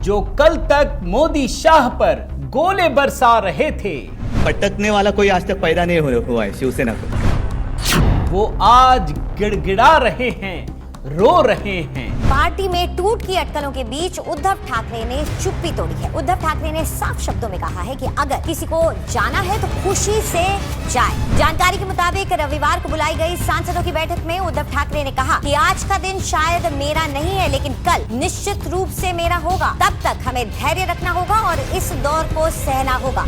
जो कल तक मोदी शाह पर गोले बरसा रहे थे, भटकने वाला कोई आज तक पैदा नहीं हुआ है शिवसेना को। वो आज गिड़गिड़ा रहे हैं, रो रहे हैं। पार्टी में टूट की अटकलों के बीच उद्धव ठाकरे ने चुप्पी तोड़ी है। उद्धव ठाकरे ने साफ शब्दों में कहा है कि अगर किसी को जाना है तो खुशी से जाए। जानकारी के मुताबिक रविवार को बुलाई गई सांसदों की बैठक में उद्धव ठाकरे ने कहा कि आज का दिन शायद मेरा नहीं है, लेकिन कल निश्चित रूप से मेरा होगा। तब तक हमें धैर्य रखना होगा और इस दौर को सहना होगा।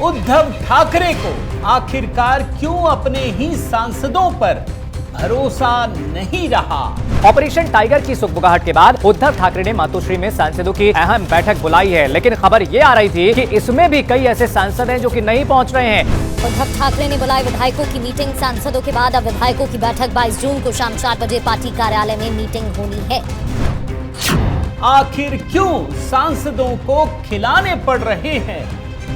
उद्धव ठाकरे को आखिरकार क्यों अपने ही सांसदों पर भरोसा नहीं रहा? ऑपरेशन टाइगर की सुगबुगाहट के बाद उद्धव ठाकरे ने मातोश्री में सांसदों की अहम बैठक बुलाई है, लेकिन खबर ये आ रही थी कि इसमें भी कई ऐसे सांसद हैं जो कि नहीं पहुंच रहे हैं। उद्धव ठाकरे ने बुलाई विधायकों की मीटिंग। सांसदों के बाद अब विधायकों की बैठक 22 जून को शाम 4 बजे पार्टी कार्यालय में मीटिंग होनी है। आखिर क्यों सांसदों को खिलाने पड़ रहे हैं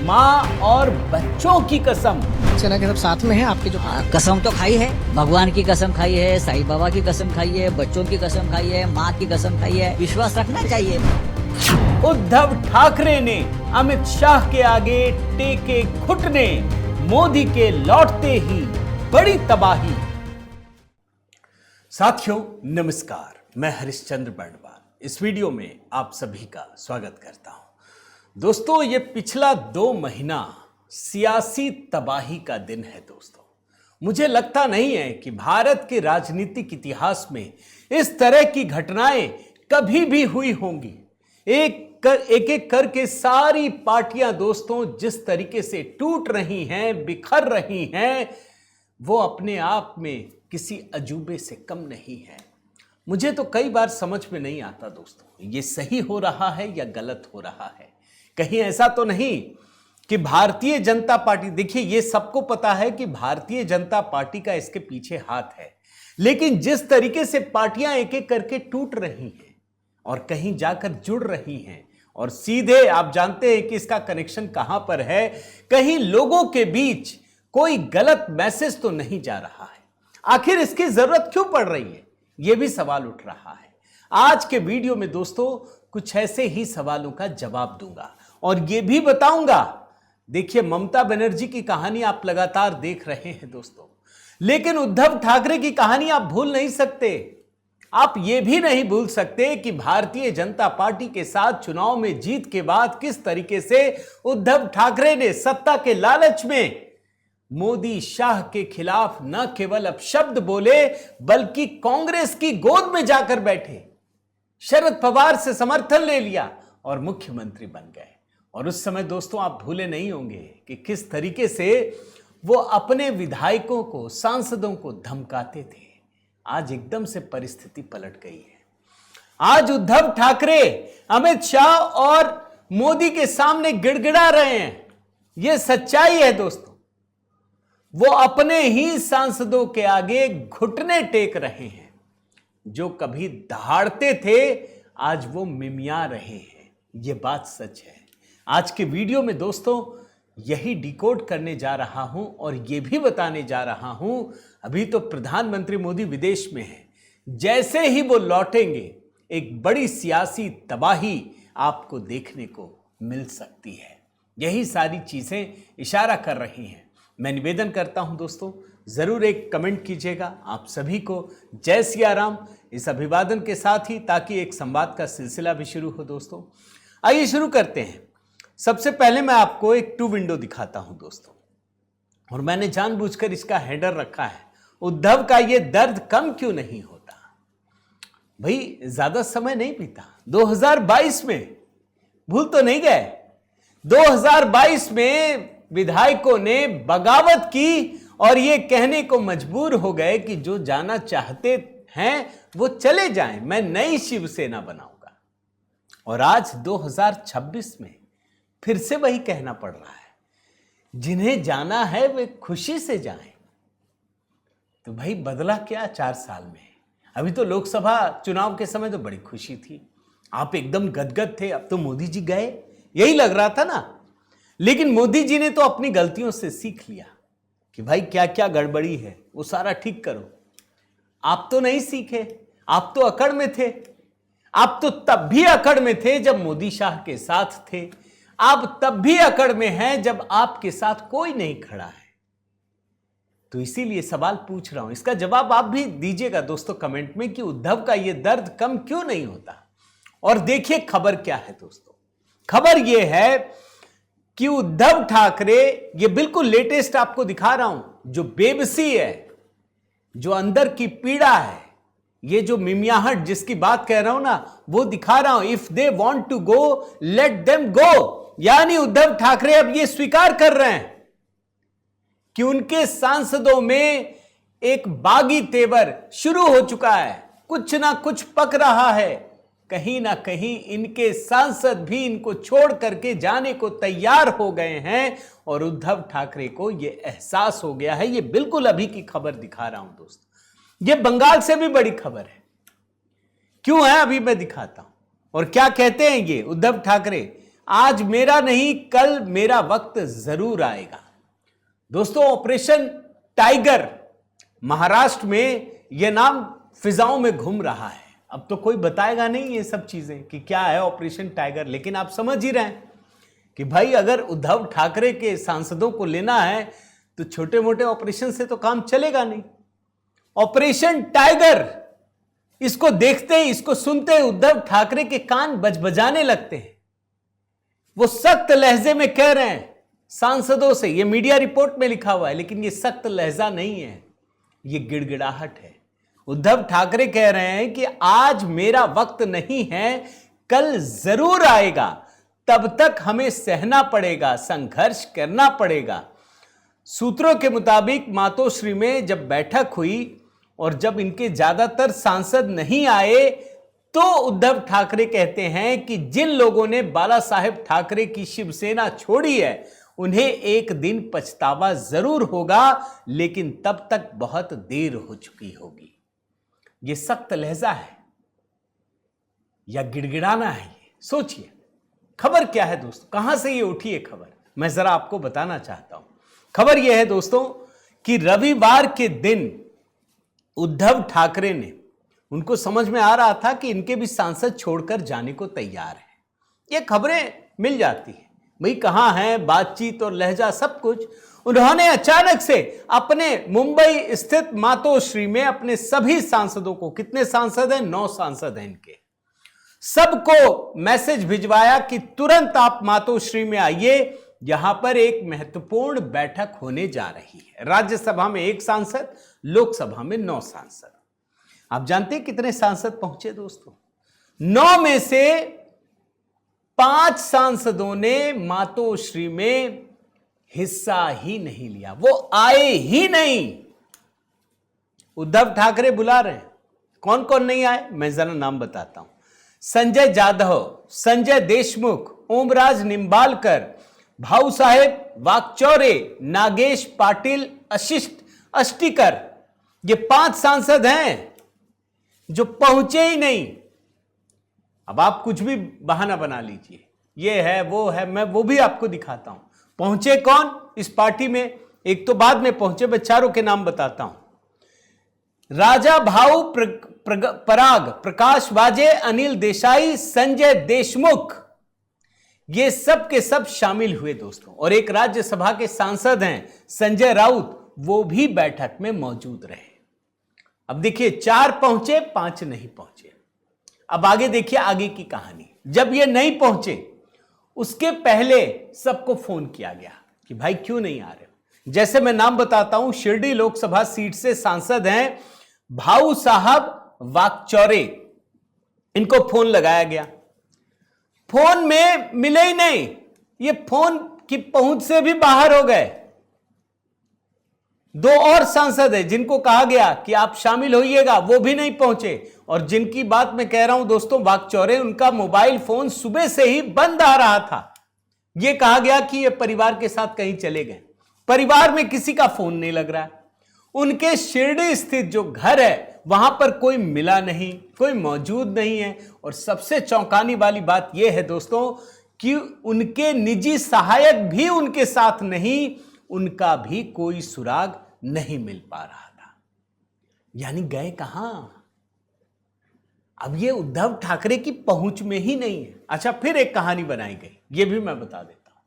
माँ और बच्चों की कसम? सेना के सब साथ में है आपके जो कसम तो खाई है, भगवान की कसम खाई है, साईं बाबा की कसम खाई है, बच्चों की कसम खाई है, माँ की कसम खाई है। विश्वास रखना चाहिए। उद्धव ठाकरे ने अमित शाह के आगे टेके घुटने। मोदी के लौटते ही बड़ी तबाही। साथियों नमस्कार, मैं हरिश्चंद्र बर्णवाल इस वीडियो में आप सभी का स्वागत करता हूं। दोस्तों, ये पिछला 2 महीना सियासी तबाही का दिन है। दोस्तों, मुझे लगता नहीं है कि भारत के राजनीतिक इतिहास में इस तरह की घटनाएं कभी भी हुई होंगी। एक एक करके सारी पार्टियां दोस्तों जिस तरीके से टूट रही हैं, बिखर रही हैं, वो अपने आप में किसी अजूबे से कम नहीं है। मुझे तो कई बार समझ में नहीं आता दोस्तों, ये सही हो रहा है या गलत हो रहा है। कहीं ऐसा तो नहीं कि भारतीय जनता पार्टी, देखिए ये सबको पता है कि भारतीय जनता पार्टी का इसके पीछे हाथ है, लेकिन जिस तरीके से पार्टियां एक एक करके टूट रही हैं और कहीं जाकर जुड़ रही हैं और सीधे आप जानते हैं कि इसका कनेक्शन कहां पर है, कहीं लोगों के बीच कोई गलत मैसेज तो नहीं जा रहा है। आखिर इसकी जरूरत क्यों पड़ रही है, यह भी सवाल उठ रहा है। आज के वीडियो में दोस्तों कुछ ऐसे ही सवालों का जवाब दूंगा और यह भी बताऊंगा। देखिए, ममता बनर्जी की कहानी आप लगातार देख रहे हैं दोस्तों, लेकिन उद्धव ठाकरे की कहानी आप भूल नहीं सकते। आप यह भी नहीं भूल सकते कि भारतीय जनता पार्टी के साथ चुनाव में जीत के बाद किस तरीके से उद्धव ठाकरे ने सत्ता के लालच में मोदी शाह के खिलाफ न केवल अपशब्द बोले, बल्कि कांग्रेस की गोद में जाकर बैठे, शरद पवार से समर्थन ले लिया और मुख्यमंत्री बन गए। और उस समय दोस्तों आप भूले नहीं होंगे कि किस तरीके से वो अपने विधायकों को, सांसदों को धमकाते थे। आज एकदम से परिस्थिति पलट गई है। आज उद्धव ठाकरे अमित शाह और मोदी के सामने गिड़गिड़ा रहे हैं। यह सच्चाई है दोस्तों। वो अपने ही सांसदों के आगे घुटने टेक रहे हैं। जो कभी दहाड़ते थे आज वो मिमिया रहे हैं। यह बात सच है। आज के वीडियो में दोस्तों यही डिकोड करने जा रहा हूं और यह भी बताने जा रहा हूं, अभी तो प्रधानमंत्री मोदी विदेश में हैं, जैसे ही वो लौटेंगे एक बड़ी सियासी तबाही आपको देखने को मिल सकती है। यही सारी चीजें इशारा कर रही हैं। मैं निवेदन करता हूं दोस्तों, जरूर एक कमेंट कीजिएगा। आप सभी को जय सिया राम इस अभिवादन के साथ ही, ताकि एक संवाद का सिलसिला भी शुरू हो। दोस्तों आइए शुरू करते हैं। सबसे पहले मैं आपको एक 2 विंडो दिखाता हूं दोस्तों, और मैंने जानबूझकर इसका हेडर रखा है, उद्धव का ये दर्द कम क्यों नहीं होता। भाई ज्यादा समय नहीं बीता, 2022 में भूल तो नहीं गए। 2022 में विधायकों ने बगावत की और ये कहने को मजबूर हो गए कि जो जाना चाहते हैं वो चले जाएं, मैं नई शिवसेना बनाऊंगा। और आज 2026 में फिर से वही कहना पड़ रहा है, जिन्हें जाना है वे खुशी से जाएं। तो भाई बदला क्या 4 साल में? अभी तो लोकसभा चुनाव के समय तो बड़ी खुशी थी, आप एकदम गदगद थे। अब तो मोदी जी गए, यही लग रहा था ना। लेकिन मोदी जी ने तो अपनी गलतियों से सीख लिया कि भाई क्या क्या गड़बड़ी है वो सारा ठीक करो। आप तो नहीं सीखे, आप तो अकड़ में थे। आप तो तब भी अकड़ में थे जब मोदी शाह के साथ थे, आप तब भी अकड़ में हैं जब आपके साथ कोई नहीं खड़ा है। तो इसीलिए सवाल पूछ रहा हूं, इसका जवाब आप भी दीजिएगा दोस्तों कमेंट में कि उद्धव का यह दर्द कम क्यों नहीं होता। और देखिए खबर क्या है दोस्तों, खबर यह है कि उद्धव ठाकरे, ये बिल्कुल लेटेस्ट आपको दिखा रहा हूं, जो बेबसी है, जो अंदर की पीड़ा है, ये जो मिमियाहट जिसकी बात कह रहा हूं ना, वो दिखा रहा हूं। If they want to go let them go, यानी उद्धव ठाकरे अब ये स्वीकार कर रहे हैं कि उनके सांसदों में एक बागी तेवर शुरू हो चुका है, कुछ ना कुछ पक रहा है, कहीं ना कहीं इनके सांसद भी इनको छोड़ करके जाने को तैयार हो गए हैं और उद्धव ठाकरे को यह एहसास हो गया है। यह बिल्कुल अभी की खबर दिखा रहा हूं दोस्तों, यह बंगाल से भी बड़ी खबर है। क्यों है अभी मैं दिखाता हूं। और क्या कहते हैं ये उद्धव ठाकरे, आज मेरा नहीं कल मेरा वक्त जरूर आएगा। दोस्तों ऑपरेशन टाइगर, महाराष्ट्र में यह नाम फिजाओं में घूम रहा है। अब तो कोई बताएगा नहीं ये सब चीजें कि क्या है ऑपरेशन टाइगर, लेकिन आप समझ ही रहे हैं कि भाई अगर उद्धव ठाकरे के सांसदों को लेना है तो छोटे मोटे ऑपरेशन से तो काम चलेगा नहीं। ऑपरेशन टाइगर, इसको देखते ही, इसको सुनते ही उद्धव ठाकरे के कान बजबजाने लगते हैं। वो सख्त लहजे में कह रहे हैं सांसदों से, ये मीडिया रिपोर्ट में लिखा हुआ है, लेकिन ये सख्त लहजा नहीं है, ये गिड़गिड़ाहट है। उद्धव ठाकरे कह रहे हैं कि आज मेरा वक्त नहीं है, कल जरूर आएगा, तब तक हमें सहना पड़ेगा, संघर्ष करना पड़ेगा। सूत्रों के मुताबिक मातोश्री में जब बैठक हुई और जब इनके ज्यादातर सांसद नहीं आए, तो उद्धव ठाकरे कहते हैं कि जिन लोगों ने बाला साहेब ठाकरे की शिवसेना छोड़ी है उन्हें एक दिन पछतावा जरूर होगा, लेकिन तब तक बहुत देर हो चुकी होगी। यह सख्त लहजा है या गिड़गिड़ाना है, ये सोचिए। खबर क्या है दोस्तों, कहां से ये उठी है खबर, मैं जरा आपको बताना चाहता हूं। खबर यह है दोस्तों कि रविवार के दिन उद्धव ठाकरे ने, उनको समझ में आ रहा था कि इनके भी सांसद छोड़कर जाने को तैयार हैं। ये खबरें मिल जाती हैं भाई, कहां है बातचीत और लहजा सब कुछ। उन्होंने अचानक से अपने मुंबई स्थित मातोश्री में अपने सभी सांसदों को, कितने सांसद हैं, 9 सांसद हैं इनके, सबको मैसेज भिजवाया कि तुरंत आप मातोश्री में आइए, यहां पर एक महत्वपूर्ण बैठक होने जा रही है। राज्यसभा में 1 सांसद, लोकसभा में 9 सांसद। आप जानते हैं कितने सांसद पहुंचे दोस्तों? 9 में से 5 सांसदों ने मातोश्री में हिस्सा ही नहीं लिया, वो आए ही नहीं। उद्धव ठाकरे बुला रहे हैं, कौन कौन नहीं आए मैं जरा नाम बताता हूं। संजय जाधव, संजय देशमुख, ओमराज निंबालकर, भाऊ साहेब वाकचौरे, नागेश पाटिल, अशिष्ट अष्टिकर, ये 5 सांसद हैं जो पहुंचे ही नहीं। अब आप कुछ भी बहाना बना लीजिए, ये है वो है, मैं वो भी आपको दिखाता हूं। पहुंचे कौन इस पार्टी में, एक तो बाद में पहुंचे, मैं चारों के नाम बताता हूं। राजा भाऊ पराग, प्रकाश वाजे, अनिल देसाई, संजय देशमुख, ये सब के सब शामिल हुए दोस्तों। और एक राज्यसभा के सांसद हैं संजय राउत, वो भी बैठक में मौजूद रहे। अब देखिए 4 पहुंचे, 5 नहीं पहुंचे। अब आगे देखिए आगे की कहानी। जब ये नहीं पहुंचे उसके पहले सबको फोन किया गया कि भाई क्यों नहीं आ रहे हो। जैसे मैं नाम बताता हूं, शिरडी लोकसभा सीट से सांसद हैं भाऊ साहब वाकचौरे, इनको फोन लगाया गया, फोन में मिले ही नहीं, ये फोन की पहुंच से भी बाहर हो गए। 2 और सांसद हैं जिनको कहा गया कि आप शामिल होइएगा, वो भी नहीं पहुंचे। और जिनकी बात मैं कह रहा हूं दोस्तों वाकचौरे, उनका मोबाइल फोन सुबह से ही बंद आ रहा था। यह कहा गया कि ये परिवार के साथ कहीं चले गए, परिवार में किसी का फोन नहीं लग रहा है। उनके शिरडी स्थित जो घर है वहां पर कोई मिला नहीं, कोई मौजूद नहीं है। और सबसे चौंकाने वाली बात यह है दोस्तों कि उनके निजी सहायक भी उनके साथ नहीं, उनका भी कोई सुराग नहीं मिल पा रहा था। यानी गए कहां? अब ये उद्धव ठाकरे की पहुंच में ही नहीं है। अच्छा, फिर एक कहानी बनाई गई, ये भी मैं बता देता हूं।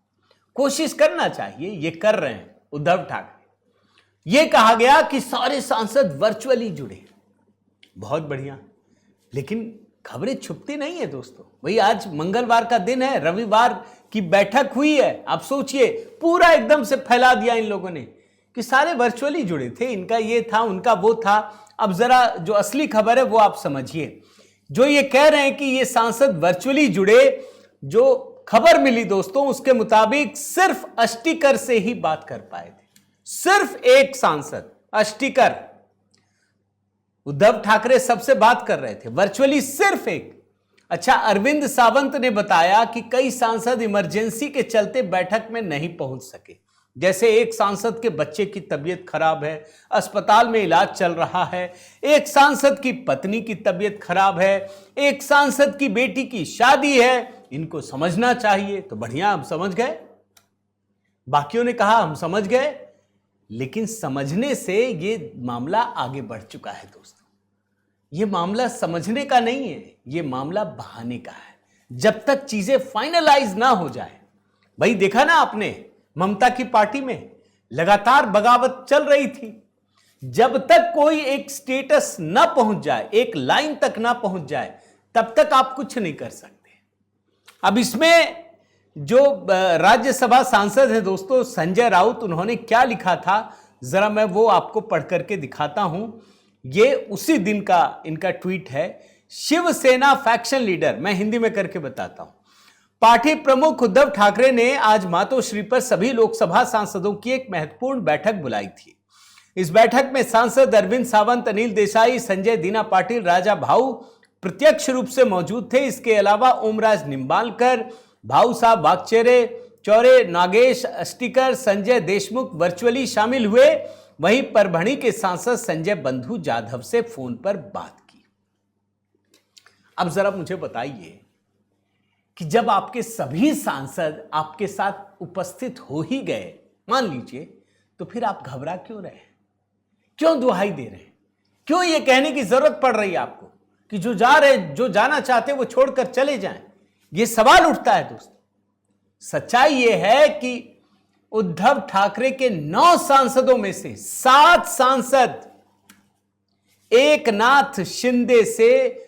कोशिश करना चाहिए, ये कर रहे हैं उद्धव ठाकरे। ये कहा गया कि सारे सांसद वर्चुअली जुड़े, बहुत बढ़िया, लेकिन खबरें छुपती नहीं है दोस्तों। वही आज मंगलवार का दिन है, रविवार की बैठक हुई है। आप सोचिए, पूरा एकदम से फैला दिया इन लोगों ने कि सारे वर्चुअली जुड़े थे, इनका ये था, उनका वो था। अब जरा जो असली खबर है वो आप समझिए। जो ये कह रहे हैं कि ये सांसद वर्चुअली जुड़े, जो खबर मिली दोस्तों उसके मुताबिक सिर्फ अस्टिकर से ही बात कर पाए थे। सिर्फ एक सांसद अस्टिकर, उद्धव ठाकरे सबसे बात कर रहे थे वर्चुअली, सिर्फ एक। अच्छा, अरविंद सावंत ने बताया कि कई सांसद इमरजेंसी के चलते बैठक में नहीं पहुंच सके। जैसे एक सांसद के बच्चे की तबीयत खराब है, अस्पताल में इलाज चल रहा है, एक सांसद की पत्नी की तबीयत खराब है, एक सांसद की बेटी की शादी है। इनको समझना चाहिए। तो बढ़िया, हम समझ गए। बाकियों ने कहा हम समझ गए, लेकिन समझने से ये मामला आगे बढ़ चुका है दोस्तों। ये मामला समझने का नहीं है, ये मामला बहाने का है, जब तक चीजें फाइनलाइज ना हो जाए। भाई देखा ना आपने, ममता की पार्टी में लगातार बगावत चल रही थी। जब तक कोई एक स्टेटस ना पहुंच जाए, एक लाइन तक ना पहुंच जाए, तब तक आप कुछ नहीं कर सकते। अब इसमें जो राज्यसभा सांसद है दोस्तों संजय राउत, उन्होंने क्या लिखा था जरा मैं वो आपको पढ़ करके दिखाता हूं। ये उसी दिन का इनका ट्वीट है। शिवसेना फैक्शन लीडर, मैं हिंदी में करके बताता हूं। पार्टी प्रमुख उद्धव ठाकरे ने आज मातोश्री पर सभी लोकसभा सांसदों की एक महत्वपूर्ण बैठक बुलाई थी। इस बैठक में सांसद अरविंद सावंत, अनिल देसाई, संजय दीना पाटिल, राजा भाऊ प्रत्यक्ष रूप से मौजूद थे। इसके अलावा ओमराज निम्बालकर, भाऊ साहब बागचेरे, चौरे, नागेश अस्टिकर, संजय देशमुख वर्चुअली शामिल हुए। वहीं परभणी के सांसद संजय बंधु जाधव से फोन पर बात की। अब जरा मुझे बताइए कि जब आपके सभी सांसद आपके साथ उपस्थित हो ही गए, मान लीजिए, तो फिर आप घबरा क्यों रहे हैं? क्यों दुहाई दे रहे हैं? क्यों ये कहने की जरूरत पड़ रही है आपको कि जो जा रहे, जो जाना चाहते वो छोड़कर चले जाएं? ये सवाल उठता है दोस्तों। सच्चाई ये है कि उद्धव ठाकरे के 9 सांसदों में से 7 सांसद एकनाथ शिंदे से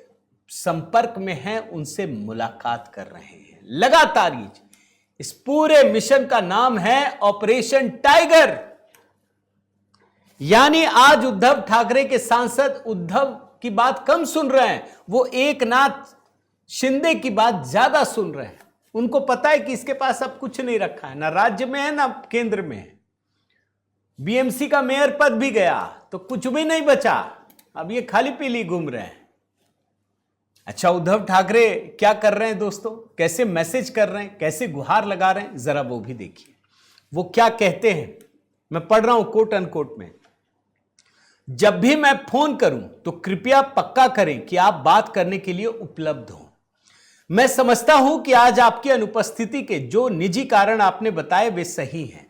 संपर्क में हैं, उनसे मुलाकात कर रहे हैं लगातार। इस पूरे मिशन का नाम है ऑपरेशन टाइगर। यानी आज उद्धव ठाकरे के सांसद उद्धव की बात कम सुन रहे हैं, वो एकनाथ शिंदे की बात ज्यादा सुन रहे हैं। उनको पता है कि इसके पास अब कुछ नहीं रखा है, ना राज्य में है ना केंद्र में है। बीएमसी का मेयर पद भी गया तो कुछ भी नहीं बचा, अब ये खाली पीली घूम रहे हैं। अच्छा, उद्धव ठाकरे क्या कर रहे हैं दोस्तों, कैसे मैसेज कर रहे हैं, कैसे गुहार लगा रहे हैं, जरा वो भी देखिए। वो क्या कहते हैं, मैं पढ़ रहा हूं कोट अनकोट में। जब भी मैं फोन करूं तो कृपया पक्का करें कि आप बात करने के लिए उपलब्ध हो। मैं समझता हूं कि आज आपकी अनुपस्थिति के जो निजी कारण आपने बताए वे सही हैं,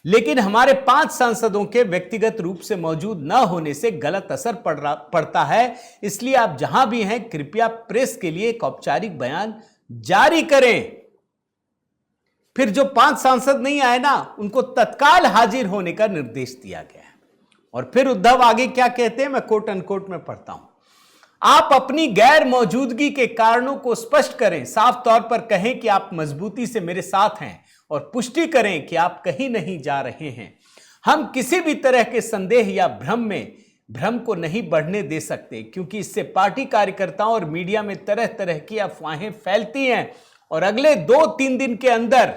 लेकिन हमारे 5 सांसदों के व्यक्तिगत रूप से मौजूद न होने से गलत असर पड़ता है। इसलिए आप जहां भी हैं कृपया प्रेस के लिए एक औपचारिक बयान जारी करें। फिर जो 5 सांसद नहीं आए ना, उनको तत्काल हाजिर होने का निर्देश दिया गया है। और फिर उद्धव आगे क्या कहते हैं, मैं कोट अनकोट में पढ़ता हूं। आप अपनी गैर मौजूदगी के कारणों को स्पष्ट करें, साफ तौर पर कहें कि आप मजबूती से मेरे साथ हैं और पुष्टि करें कि आप कहीं नहीं जा रहे हैं। हम किसी भी तरह के संदेह या भ्रम को नहीं बढ़ने दे सकते, क्योंकि इससे पार्टी कार्यकर्ताओं और मीडिया में तरह तरह की अफवाहें फैलती हैं। और अगले 2-3 दिन के अंदर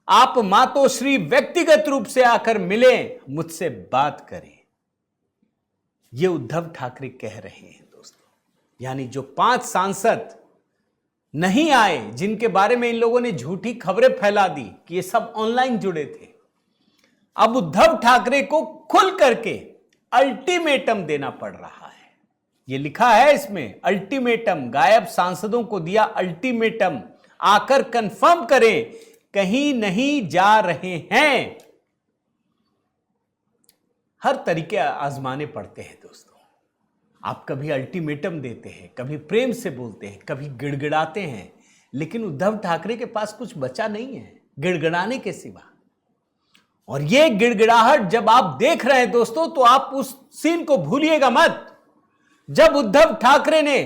आप मातोश्री व्यक्तिगत रूप से आकर मिलें, मुझसे बात करें। ये उद्धव ठाकरे कह रहे हैं दोस्तों। यानी जो 5 सांसद नहीं आए, जिनके बारे में इन लोगों ने झूठी खबरें फैला दी कि ये सब ऑनलाइन जुड़े थे, अब उद्धव ठाकरे को खुल करके अल्टीमेटम देना पड़ रहा है। ये लिखा है इसमें, अल्टीमेटम, गायब सांसदों को दिया अल्टीमेटम, आकर कंफर्म करें कहीं नहीं जा रहे हैं। हर तरीके आजमाने पड़ते हैं दोस्तों। आप कभी अल्टीमेटम देते हैं, कभी प्रेम से बोलते हैं, कभी गिड़गिड़ाते हैं, लेकिन उद्धव ठाकरे के पास कुछ बचा नहीं है गिड़गिड़ाने के सिवा। और ये गिड़गिड़ाहट जब आप देख रहे हैं दोस्तों, तो आप उस सीन को भूलिएगा मत जब उद्धव ठाकरे ने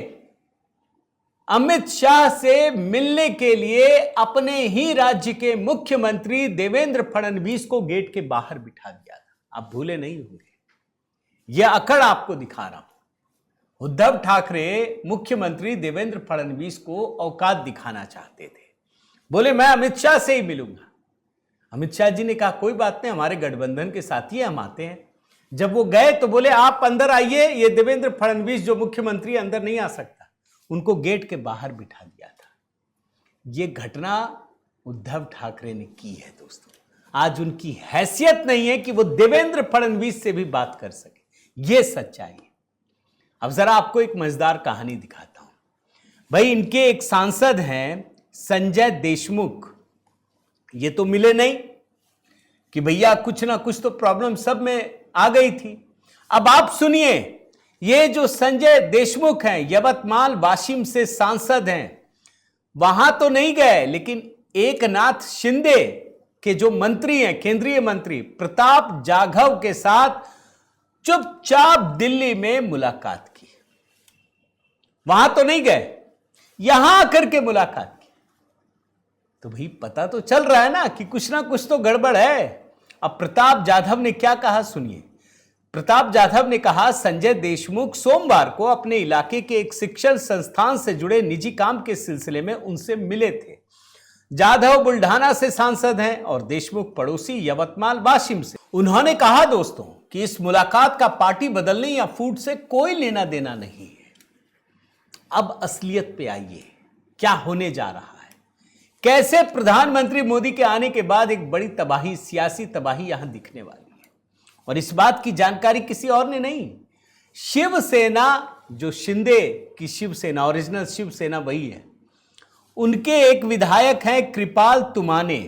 अमित शाह से मिलने के लिए अपने ही राज्य के मुख्यमंत्री देवेंद्र फडणवीस को गेट के बाहर बिठा दिया था। आप भूले नहीं होंगे, यह अकड़ आपको दिखा रहा हूं। उद्धव ठाकरे मुख्यमंत्री देवेंद्र फडणवीस को औकात दिखाना चाहते थे, बोले मैं अमित शाह से ही मिलूंगा। अमित शाह जी ने कहा कोई बात नहीं, हमारे गठबंधन के साथी हम आते हैं। जब वो गए तो बोले आप अंदर आइए, ये देवेंद्र फडणवीस जो मुख्यमंत्री अंदर नहीं आ सकता, उनको गेट के बाहर बिठा दिया था। ये घटना उद्धव ठाकरे ने की है दोस्तों। आज उनकी हैसियत नहीं है कि वो देवेंद्र फडणवीस से भी बात कर सके, ये सच्चाई है। अब जरा आपको एक मजेदार कहानी दिखाता हूं। भाई इनके एक सांसद हैं संजय देशमुख, ये तो मिले नहीं कि भैया कुछ ना कुछ तो प्रॉब्लम सब में आ गई थी। अब आप सुनिए, ये जो संजय देशमुख हैं यवतमाल वाशिम से सांसद हैं, वहां तो नहीं गए, लेकिन एकनाथ शिंदे के जो मंत्री हैं, केंद्रीय मंत्री प्रताप जाधव के साथ चुपचाप दिल्ली में मुलाकात की। वहां तो नहीं गए, यहां आकर के मुलाकात की। तो भाई पता तो चल रहा है ना कि कुछ ना कुछ तो गड़बड़ है। अब प्रताप जाधव ने क्या कहा सुनिए। प्रताप जाधव ने कहा संजय देशमुख सोमवार को अपने इलाके के एक शिक्षण संस्थान से जुड़े निजी काम के सिलसिले में उनसे मिले थे। जाधव बुल्ढाना से सांसद हैं और देशमुख पड़ोसी यवतमाल वाशिम से। उन्होंने कहा दोस्तों कि इस मुलाकात का पार्टी बदलने या फूट से कोई लेना देना नहीं है। अब असलियत पे आइए, क्या होने जा रहा है, कैसे प्रधानमंत्री मोदी के आने के बाद एक बड़ी तबाही, सियासी तबाही यहां दिखने वाली है। और इस बात की जानकारी किसी और ने नहीं, शिवसेना, जो शिंदे की शिवसेना, ओरिजिनल शिवसेना वही है, उनके एक विधायक हैं कृपाल तुमाने,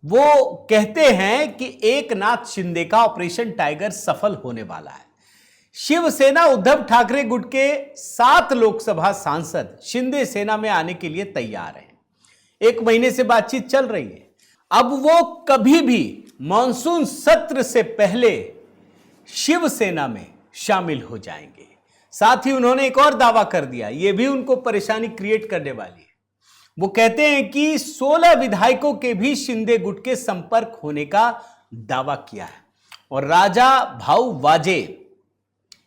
वो कहते हैं कि एकनाथ शिंदे का ऑपरेशन टाइगर सफल होने वाला है। शिवसेना उद्धव ठाकरे गुट के 7 लोकसभा सांसद शिंदे सेना में आने के लिए तैयार हैं। 1 महीने से बातचीत चल रही है। अब वो कभी भी मॉनसून सत्र से पहले शिवसेना में शामिल हो जाएंगे। साथ ही उन्होंने एक और दावा कर दिया, यह भी उनको परेशानी क्रिएट करने वाली है। वो कहते हैं कि 16 विधायकों के भी शिंदे गुट के संपर्क होने का दावा किया है। और राजा भाऊ वाजे,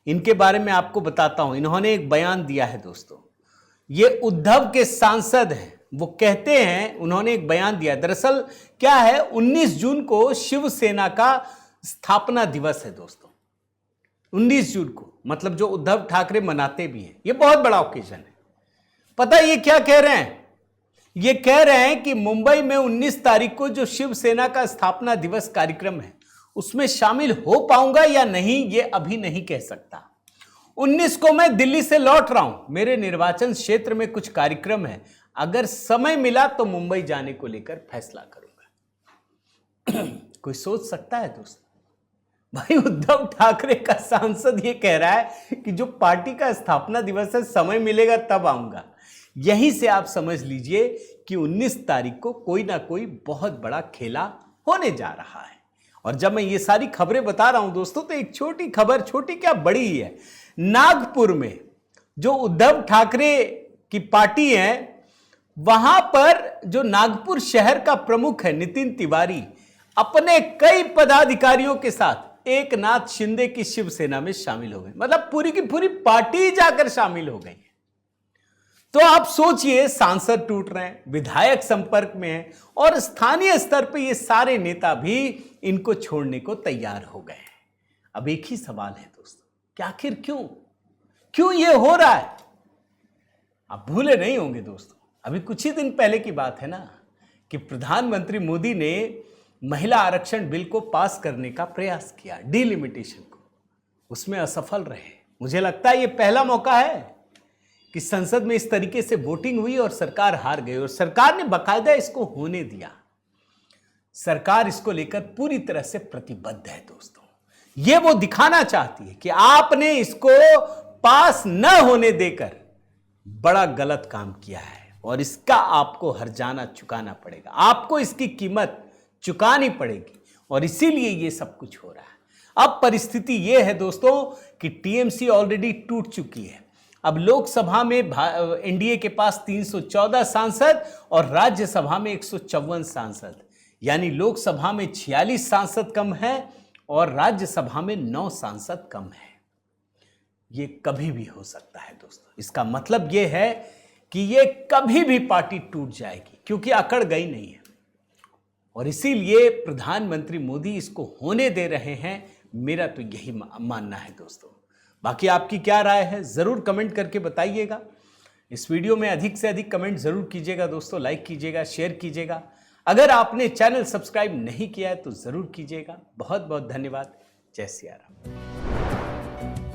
इनके बारे में आपको बताता हूं, इन्होंने एक बयान दिया है दोस्तों। ये उद्धव के सांसद हैं, वो कहते हैं, उन्होंने एक बयान दिया। दरअसल क्या है, 19 जून को शिवसेना का स्थापना दिवस है दोस्तों। 19 जून को, मतलब जो उद्धव ठाकरे मनाते भी हैं, ये बहुत बड़ा ओकेजन है। पता है ये क्या कह रहे हैं? ये कह रहे हैं कि मुंबई में 19 तारीख को जो शिवसेना का स्थापना दिवस कार्यक्रम है, उसमें शामिल हो पाऊंगा या नहीं, ये अभी नहीं कह सकता। 19 को मैं दिल्ली से लौट रहा हूं, मेरे निर्वाचन क्षेत्र में कुछ कार्यक्रम है, अगर समय मिला तो मुंबई जाने को लेकर फैसला करूंगा। कोई सोच सकता है दोस्तों? भाई उद्धव ठाकरे का सांसद ये कह रहा है कि जो पार्टी का स्थापना दिवस है, समय मिलेगा तब आऊंगा। यहीं से आप समझ लीजिए कि 19 तारीख को कोई ना कोई बहुत बड़ा खेला होने जा रहा है। और जब मैं ये सारी खबरें बता रहा हूं दोस्तों, तो एक छोटी खबर, छोटी क्या बड़ी ही है, नागपुर में जो उद्धव ठाकरे की पार्टी है, वहां पर जो नागपुर शहर का प्रमुख है नितिन तिवारी, अपने कई पदाधिकारियों के साथ एकनाथ शिंदे की शिवसेना में शामिल हो गए। मतलब पूरी की पूरी पार्टी जाकर शामिल हो गई। तो आप सोचिए, सांसद टूट रहे हैं, विधायक संपर्क में हैं, और स्थानीय स्तर पे ये सारे नेता भी इनको छोड़ने को तैयार हो गए हैं। अब एक ही सवाल है दोस्तों, कि आखिर क्यों ये हो रहा है? आप भूले नहीं होंगे दोस्तों, अभी कुछ ही दिन पहले की बात है ना, कि प्रधानमंत्री मोदी ने महिला आरक्षण बिल को पास करने का प्रयास किया, डिलिमिटेशन को, उसमें असफल रहे। मुझे लगता है ये पहला मौका है कि संसद में इस तरीके से वोटिंग हुई और सरकार हार गई, और सरकार ने बाकायदा इसको होने दिया। सरकार इसको लेकर पूरी तरह से प्रतिबद्ध है दोस्तों। ये वो दिखाना चाहती है कि आपने इसको पास न होने देकर बड़ा गलत काम किया है और इसका आपको हर्जाना चुकाना पड़ेगा, आपको इसकी कीमत चुकानी पड़ेगी और इसीलिए ये सब कुछ हो रहा है। अब परिस्थिति ये है दोस्तों कि टीएमसी ऑलरेडी टूट चुकी है। अब लोकसभा में एनडीए के पास 314 सांसद और राज्यसभा में 154 सांसद, यानी लोकसभा में 46 सांसद कम है और राज्यसभा में 9 सांसद कम है। ये कभी भी हो सकता है दोस्तों। इसका मतलब ये है कि ये कभी भी पार्टी टूट जाएगी क्योंकि अकड़ गई नहीं है और इसीलिए प्रधानमंत्री मोदी इसको होने दे रहे हैं। मेरा तो यही मानना है दोस्तों। बाकी आपकी क्या राय है जरूर कमेंट करके बताइएगा। इस वीडियो में अधिक से अधिक कमेंट जरूर कीजिएगा दोस्तों, लाइक कीजिएगा, शेयर कीजिएगा। अगर आपने चैनल सब्सक्राइब नहीं किया है तो जरूर कीजिएगा। बहुत बहुत धन्यवाद। जय सिया राम।